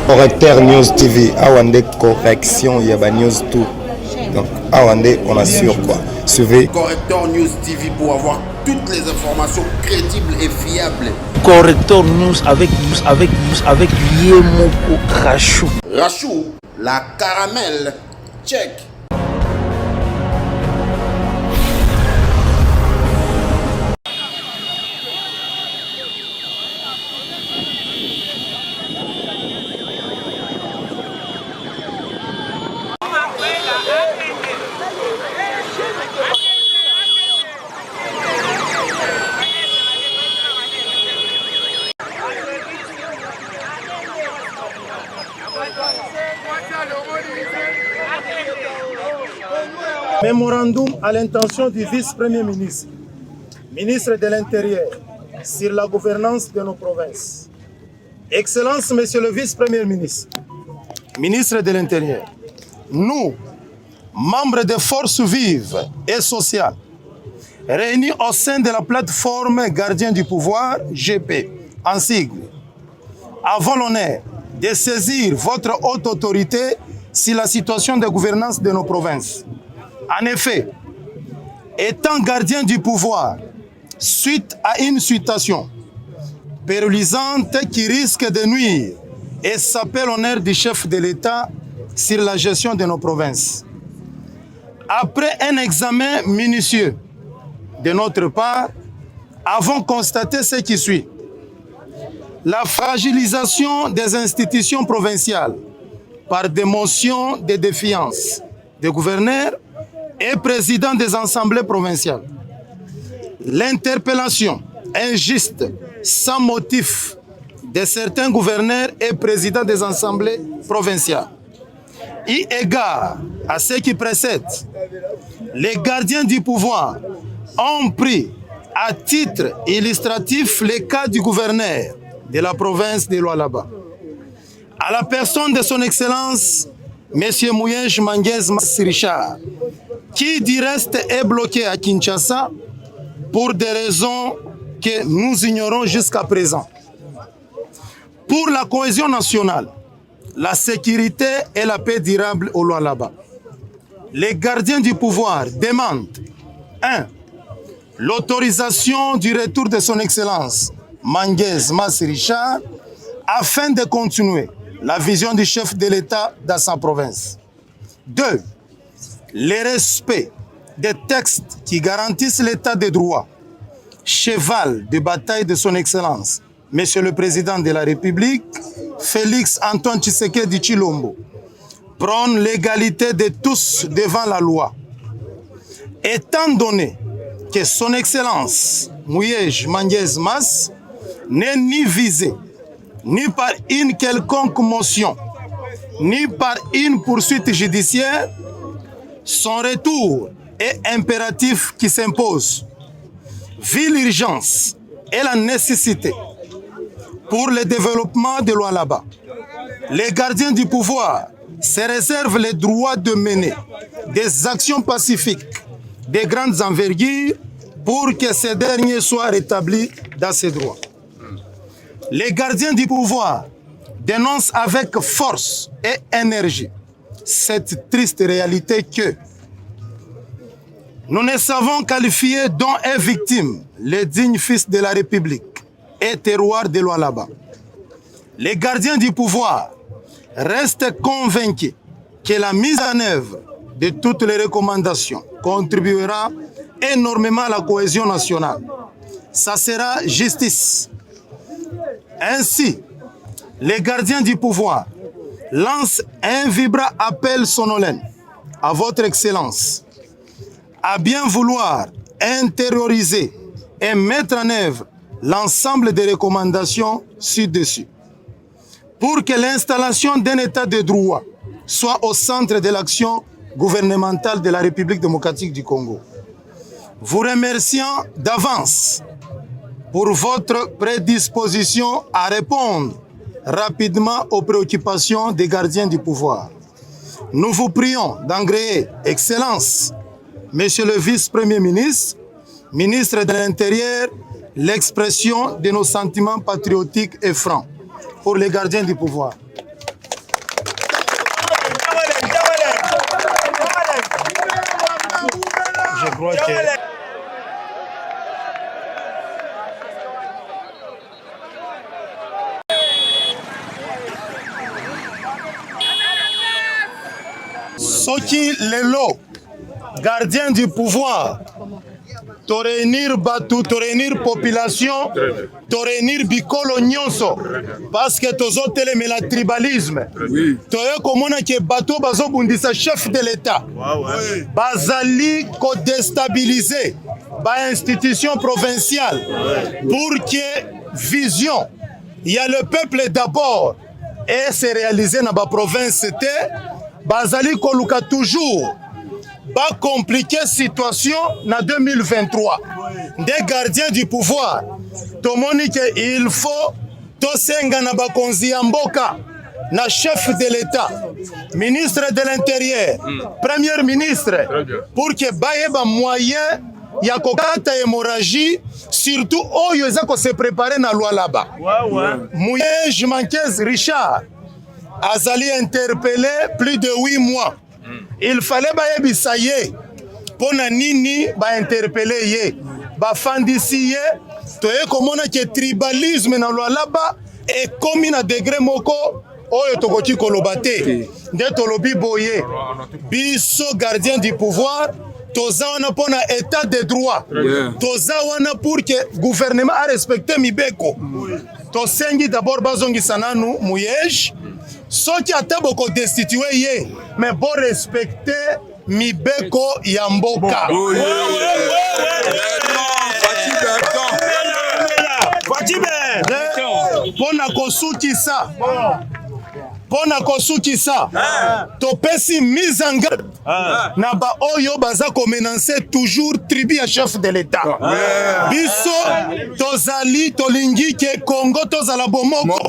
Correcteur News TV, Awande correction, il y a news tout. Donc Awande, on assure quoi. Suivez Correcteur News TV pour avoir toutes les informations crédibles et fiables. Correcteur News avec Yemoko Rachou. Rachou, la caramel, check. Mémorandum à l'intention du vice-premier ministre, ministre de l'Intérieur, sur la gouvernance de nos provinces. Excellence, Monsieur le vice-premier ministre, ministre de l'Intérieur, nous, membres des forces vives et sociales, réunis au sein de la plateforme Gardien du pouvoir, GP, en sigle, avons l'honneur de saisir votre haute autorité sur la situation de gouvernance de nos provinces. En effet, étant gardien du pouvoir, suite à une situation pénalisante qui risque de nuire et saper l'honneur du chef de l'État sur la gestion de nos provinces. Après un examen minutieux de notre part, avons constaté ce qui suit. La fragilisation des institutions provinciales par des motions de défiance des gouverneurs et président des assemblées provinciales. L'interpellation injuste, sans motif, de certains gouverneurs et présidents des assemblées provinciales. Eu égard à ce qui précède, les gardiens du pouvoir ont pris à titre illustratif le cas du gouverneur de la province de Lualaba, à la personne de son Excellence, M. Mouyej Manguez Massirichard, qui du reste est bloqué à Kinshasa pour des raisons que nous ignorons jusqu'à présent. Pour la cohésion nationale, la sécurité et la paix durable au Lualaba, les gardiens du pouvoir demandent 1. L'autorisation du retour de son Excellence Manguez Massirichard afin de continuer la vision du chef de l'État dans sa province. 2. Le respect des textes qui garantissent l'état de droit, cheval de bataille de son Excellence, Monsieur le Président de la République, Félix Antoine Tshisekedi Tshilombo, prône l'égalité de tous devant la loi. Étant donné que son Excellence, Mouyej Manguez Mas, n'est ni visé, ni par une quelconque motion, ni par une poursuite judiciaire, son retour est impératif qui s'impose. Vu l'urgence et la nécessité pour le développement de Lualaba, les gardiens du pouvoir se réservent le droit de mener des actions pacifiques de grandes envergures pour que ces derniers soient rétablis dans ses droits. Les gardiens du pouvoir dénoncent avec force et énergie cette triste réalité que nous ne savons qualifier dont est victime le digne fils de la République et terroir de Lualaba. Les gardiens du pouvoir restent convaincus que la mise en œuvre de toutes les recommandations contribuera énormément à la cohésion nationale. Ça sera justice. Ainsi, les gardiens du pouvoir lancent un vibrant appel solennel à votre Excellence à bien vouloir intérioriser et mettre en œuvre l'ensemble des recommandations ci-dessus pour que l'installation d'un état de droit soit au centre de l'action gouvernementale de la République démocratique du Congo. Vous remerciant d'avance pour votre prédisposition à répondre rapidement aux préoccupations des gardiens du pouvoir. Nous vous prions d'agréer, Excellence, Monsieur le vice-premier ministre, ministre de l'Intérieur, l'expression de nos sentiments patriotiques et francs pour les gardiens du pouvoir. crois que... Soki Lelo, gardien du pouvoir, to réunir Batu, to réunir population, to réunir Bikolo Nyonso, parce que tozo telemela tribalisme. Toye komona ke Batu bazo bundisa chef de l'État. Bazali ko déstabiliser ba institution provinciale pour que vision, il y a le peuple d'abord et se réaliser dans ba province c'était Bazali Koluka toujours pas compliquer situation en 2023. Des gardiens du pouvoir. Tomoni que il faut tosenga na bakonzi ya mboka na chef de l'État, ministre de l'Intérieur, premier ministre, pour que baye ba moyen ya kokata hémorragie, surtout oyo ezako se préparer na Lualaba. Mouye Jimankez Richard Azali interpellé plus de 8 mois. Il fallait bayebi ça y est. Pour nini ba interpeller ye. Ba fandisi ye. Toye komona ke tribalisme na Lualaba et comme na degré moko oyo tokoti kolobate. Nde tolobi boye. Biso gardien du pouvoir. Toza wana pona état de droit. Toza wana pour que gouvernement a respecté mibeko. Tosengi d'abord bazongi sananu muyej. Soki ata boko destitué ye, mais bon respecter mibeko ya mboka. Pona kosukisa. Pona kosukisa. Topesi mise en garde. Na ba oyo baza ko menacer toujours tribu à chef de l'État. Biso tozali tolingi ke Congo tozala bomoko.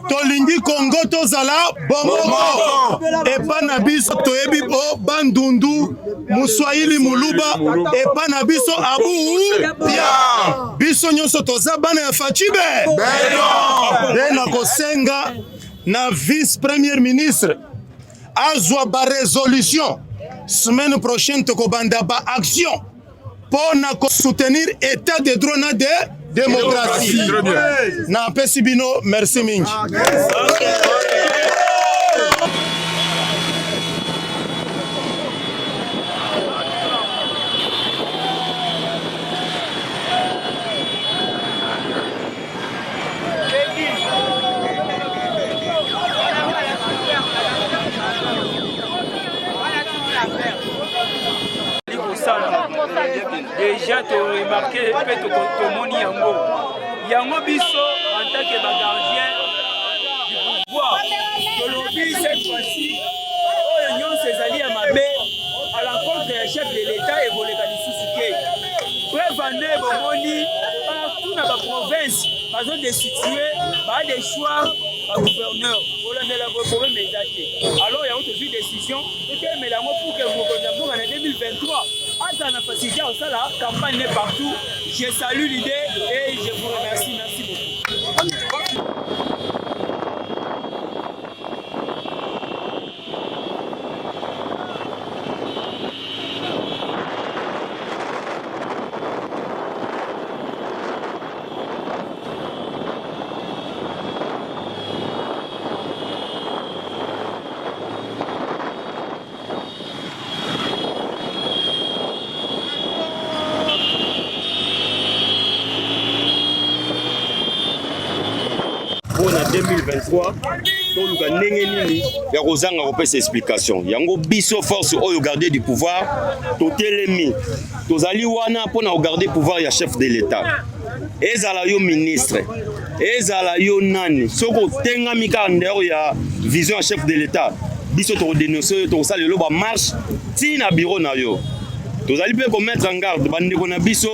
Tolingi Congo tozala bomoko. Et pas na biso toyebi bo bandundu muswahili muluba et pas na biso abu ya. Biso nyonso toza bana ya Fachibe. Na kosenga na vice-premier ministre azwa ba résolution semaine prochaine toko banda ba action pour na soutenir état de droit na de démocratie. Na pesibino merci mingi. Déjà tu as remarqué que tu as Yango biso en tant que gardien du pouvoir. Que l'objet cette fois-ci, l'Union Césalie à Mabé à l'encontre du chef de l'État et Bolekanisi Suke. Prévendez Bomoni partout dans la province, par exemple de situer par des choix par gouverneur. Alors il y a une décision pour que vous en 2023. En facilité la campagne est partout. Je salue l'idée et je vous remercie. Merci beaucoup. Pour 2023, toluka ndenge nini ya kozanga kopesa explication. Yango biso force oyo garder du pouvoir, totelemi. Tozali wana pona garder pouvoir ya chef de l'État. Ezala yo ministre, ezala yo nani. Soko tenga mika ndero ya vision ya chef de l'État. Biso to dénoncer to sala lo ba marche ti na bureau na yo. Tozali pe ko mettre en garde bandeko na biso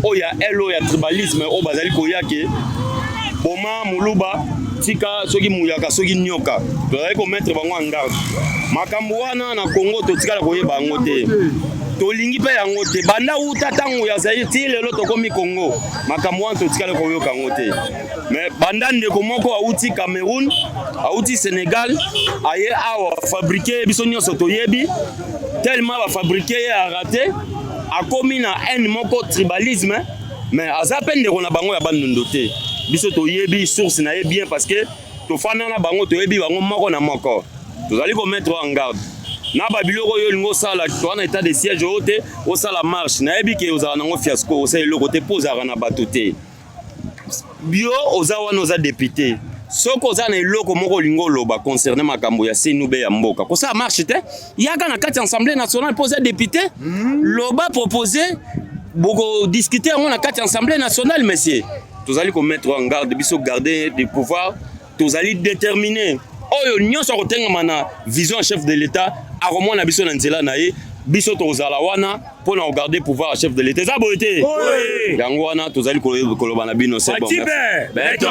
oya elo ya tribalisme o bazali koyake. Boma muluba tika soki muyaka soki nyoka tozali ko mettre bango en garde makambo wana na Congo totikala koyeba yango te tolingi pe yango te banda uta tango ya Zaire ti lelo tokomi Congo makambo wana totikala koyoka yango te mais banda ndeko moko auti Cameroun auti Sénégal aye awa fabriquer biso nyonso toyebi tellement ba fabriquer a raté akomi na haine moko tribalisme mais aza peine de na bango ya bandondo te biso toyebi source na ye bien parce que tofana na bango toyebi bango moko na moko tozali ko mettre en garde na babiloko yo lingo sala toana état de siège ote o sala marche na yebi ke ozala nango fiasco o sala eloko te posaka na bato te bio oza wana oza député soko oza na eloko moko lingo loba concernant makambo ya senube ya mboka ko ça marche te yaka na kati assemblée nationale poser député loba proposer boko discuter on na kati assemblée nationale monsieur tozali ko mettre en garde biso garder des pouvoirs tozali déterminer oyo nyonso kotenga na vision chef de l'état akomona biso na nzela na ye biso tozala wana pour na garder pouvoir chef de l'état za boyete yango wana tozali koloba na bino c'est bon beto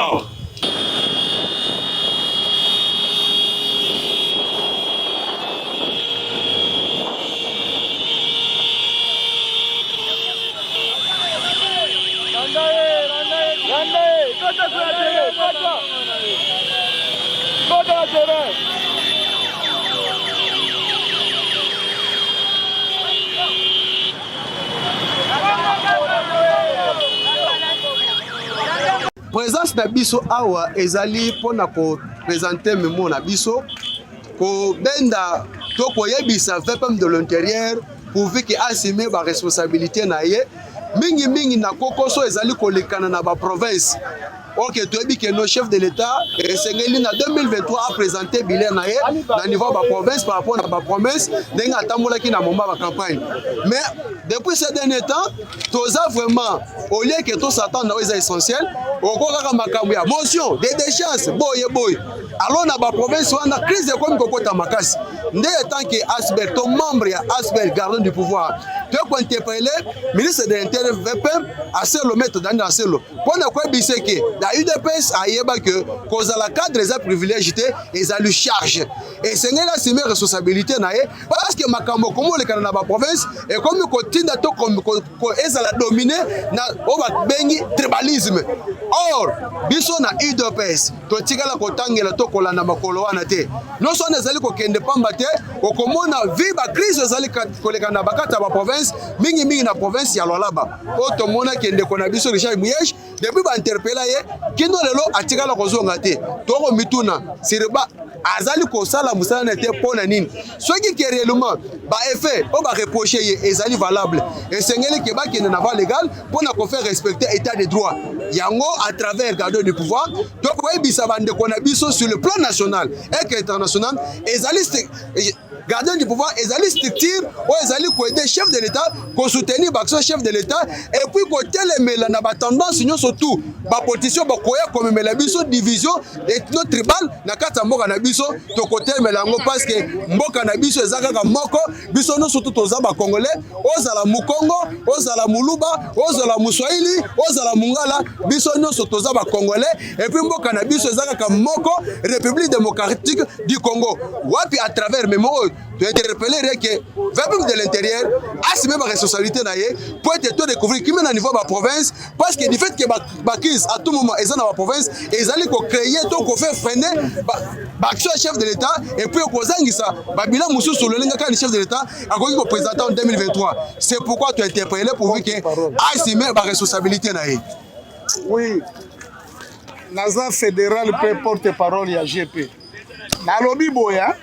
présence na biso awa ezali pona ko présenter memo na biso ko benda to ko yebisa VPM de l'intérieur pour que assumer ba responsabilité na ye mingi na kokoso ezali kolekana na ba province. Ok, tu as dit que nos chefs de l'État, en 2023, a présenté bilan na niveau de la province par rapport à la promesse de la campagne. Mais depuis ces derniers temps, tous vraiment, au lieu que tout s'attende aux essentiels, on a une motion, des déchances, boy. Alors, dans la province, on a une crise économique à Makassi. Dès tant que Asbel, ton membre Asbel, gardien du pouvoir, tu as interpellé le ministre de l'Intérieur, VPM, à Selo, mettre dans la Selo. Pour ne pas dire que la UDPS a dit que cause à la cadre des privilégiés et ça lui charge. Et c'est là c'est mes responsabilités parce que Makambo comme le Canada province et comme le continue comme ça la dominer na oba bengi tribalisme. Or biso na UDPS to tigala kotangela to kolanda makolo wana te. Non so nezali ko kende pamba te okomona viba crise ezali koleka na bakata ba province mingi na province ya Lwalaba. O to mona kende kona biso Richard Muyej depuis ba interpella ye kino lelo atikala kozonga te. Toko mituna siriba azali ko sala musala na te pona nini. Soki ki réellement ba effet on va reprocher ye ezali valable. Et sengeli ke ba kende na va légal pona ko faire respecter état de droit. Yango à travers gardien du pouvoir donc ouais bisa bande kona biso sur le plan national et international ezali gardien du pouvoir ezali structure ou ezali ko aider chef de l'état ko soutenir l'action chef de l'état et puis ko telemela na ba tendance surtout ba position ba koya comme mela biso division ethno tribal na kata mboka na biso to ko telemela ngo parce que mboka na biso ezaka ka moko biso no surtout toza ba congolais ozala mukongo ozala muluba ozala muswahili ozala mungala biso no surtout toza ba congolais et puis mboka na biso ezaka ka moko République démocratique du Congo wapi à travers même tu interpeller que VPM de l'intérieur assumer ma responsabilité pour être tout découvrir qui mène à niveau de la province parce que du fait que la crise à tout moment est dans la province et ils allaient créer tout qu'on fait freiner l'action chef de l'État et puis opposant ça bilan monsieur sur le chef de l'État a connu qu'on présente en 2023 c'est pourquoi tu as interpellé pour dire que assumer ma responsabilité oui Naza fédéral peut porte-parole à GP na lobby boya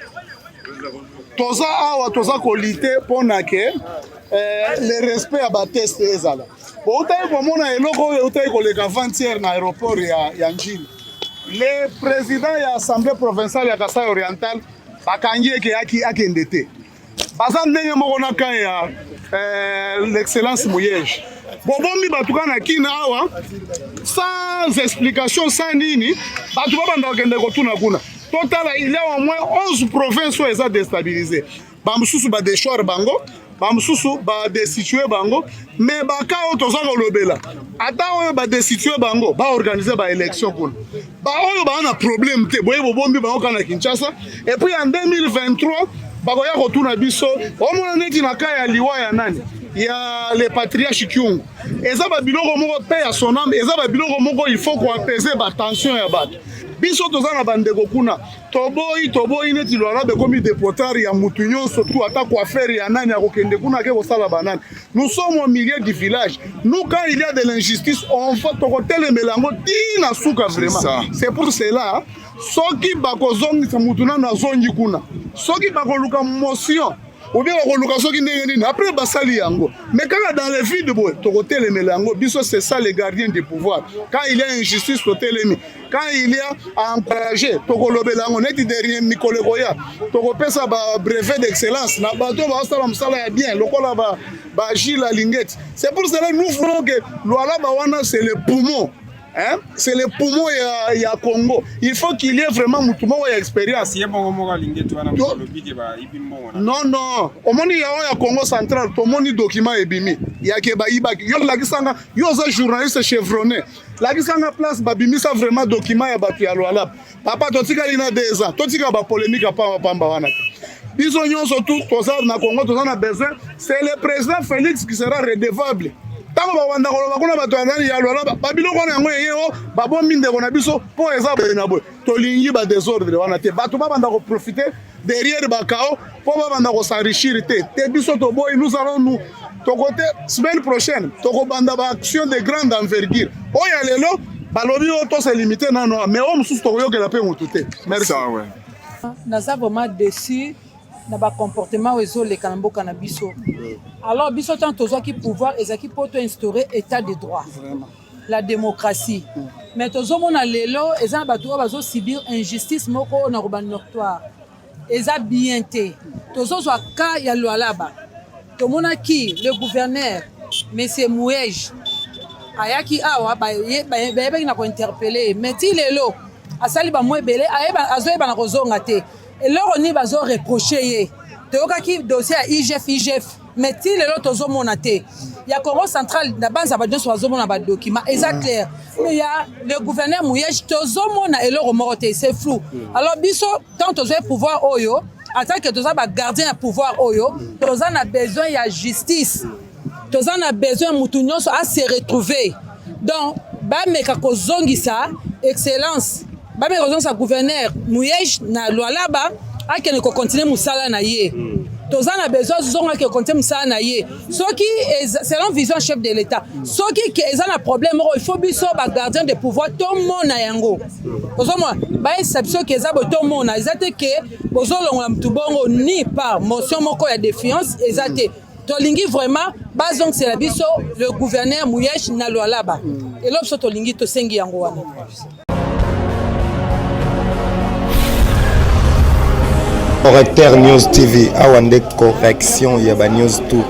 toza awa toza kolite pona ke le respect à bateste ezala bo utai komona eloko utai koleka avant-hier na aéroport ya Njili le président ya assemblée provinciale ya Kasai Oriental bakangi ke akende te baza ndenge moko na kan ya l'excellence Muyej bobombi batuka na kina awa sans explication sans nini batu babanda kende kotuna kuna total il y a au moins 11 provinces où ils sont déstabilisées. Bamsusu ba déchoir bango, bamsusu ba destituer bango, mais ba ka oto za kolobela. Ata oyo ba destituer bango, ba organiser ba élection kuna. Ba oyo ba na problème te, boye bombi bango kana Kinshasa et puis en 2023 ba ko ya kotuna biso, o mona neti na ka ya liwa ya nani? Ya les patriarches Kyungu. Eza ba biloko moko pe ya son âme, eza ba biloko moko il faut ko apaiser ba tension ya bato. biso toza na bandeko kuna toboyi neti Lualaba ekomi dépotard ya mutu nyonso tu ata coiffeur ya nani akokende kuna ke kosala banani. Nous sommes au milieu du village. Nous, quand il y a de l'injustice, on va tokotelemela yango tina suka vraiment. C'est pour cela soki bakozongisa mutu nanu azongi kuna, soki bakoluka motion ou bien bakoluka soki ndenge nini après basali yango, mais quand dans le vide boy tokotelemela yango biso, c'est ça les gardiens du pouvoir. Quand il y a injustice totelemi, quand il y a à encourager tokolobela yango neti derrière Mikole Koya tokopesa ba brevet d'excellence na bato basala msala ya bien lokola ba Gilles Lingeti. C'est pour cela nous voulons que Lualaba wana c'est le poumon. Hein? C'est le poumon ya Congo. Il faut qu'il y ait vraiment mutumo ya expérience. Non. Omoni ya Congo central, tomoni document ebimi. Ya ke ba ibaki. Yo la kisanga, yo za journaliste chevronné. La kisanga place ba bimisa vraiment document ya batu ya Lualaba. Papa totika lina 2 ans. Totika ba polémique pa pamba wana. Biso nyonso tout toza na Congo toza na besoin, c'est le président Félix qui sera redevable. Tango ba wanda ko ba kuna bato andani ya Lualaba babilo kona yango yeo babombi ndeko na biso po eza bena boy tolingi ba désordre wana te bato ba banda ko profiter derrière ba kao po ba banda ko s'enrichir te biso to boy nous allons nous to côté semaine prochaine to ko banda ba action de grande envergure oya lelo balobi o to se limiter non mais on sous to yo que la paix mutute. Merci. Naza vraiment déçu na ba comportement ozo le kanamboka na biso. Alors biso tant tozo ki pouvoir ezaki poto instaurer état de droit. Vraiment. La démocratie. Mais tozo mona lelo ezana bato bazo subir injustice moko na roban noctoire. Eza bien te. Tozo zo ka ya Lualaba. To mona ki le gouverneur monsieur Mouej ayaki awa ba na ko interpeller mais ti lelo asali ba mwebele ayeba azoyeba na kozonga te. Et là, on y va reprocher. Tu as qui dossier à IGF, mais si le tozo monaté, il y a Congo central, la base a besoin de soit mon document, c'est clair. Mais il y a le gouverneur Mouyej, tozo mona et le remorté, c'est flou. Alors biso, tant tozo pouvoir oyo, en tant que tozo gardien à pouvoir oyo, tozo a besoin de justice, tozo a besoin mutunyo à se retrouver. Donc, ba meka kozongisa excellence. Ba me raison sa gouverneur Mouyej na Lualaba a que ne continuer musala na ye. Toza na besoin zonga que continuer musala na ye. Soki selon vision chef de l'état. Soki que ezana problème il faut biso ba gardien de pouvoir tout monde na yango. Ozo moi ba exception que ezabo tout monde na ezate que bozolonga mtubongo ni par motion moko ya défiance ezate. Tolingi vraiment bazong c'est la biso le gouverneur Mouyej na Lualaba. Et l'obso tolingi to sengi yango wana. Correcteur News TV, Awande correction, il y a news tout.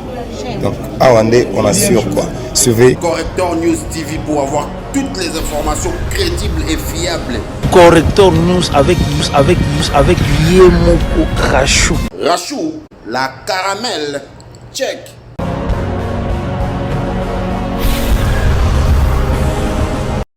Donc Awande, on assure quoi. Suivez Correcteur News TV pour avoir toutes les informations crédibles et fiables. Correcteur News avec Yemoko Rachou. Rachou, la caramel, check.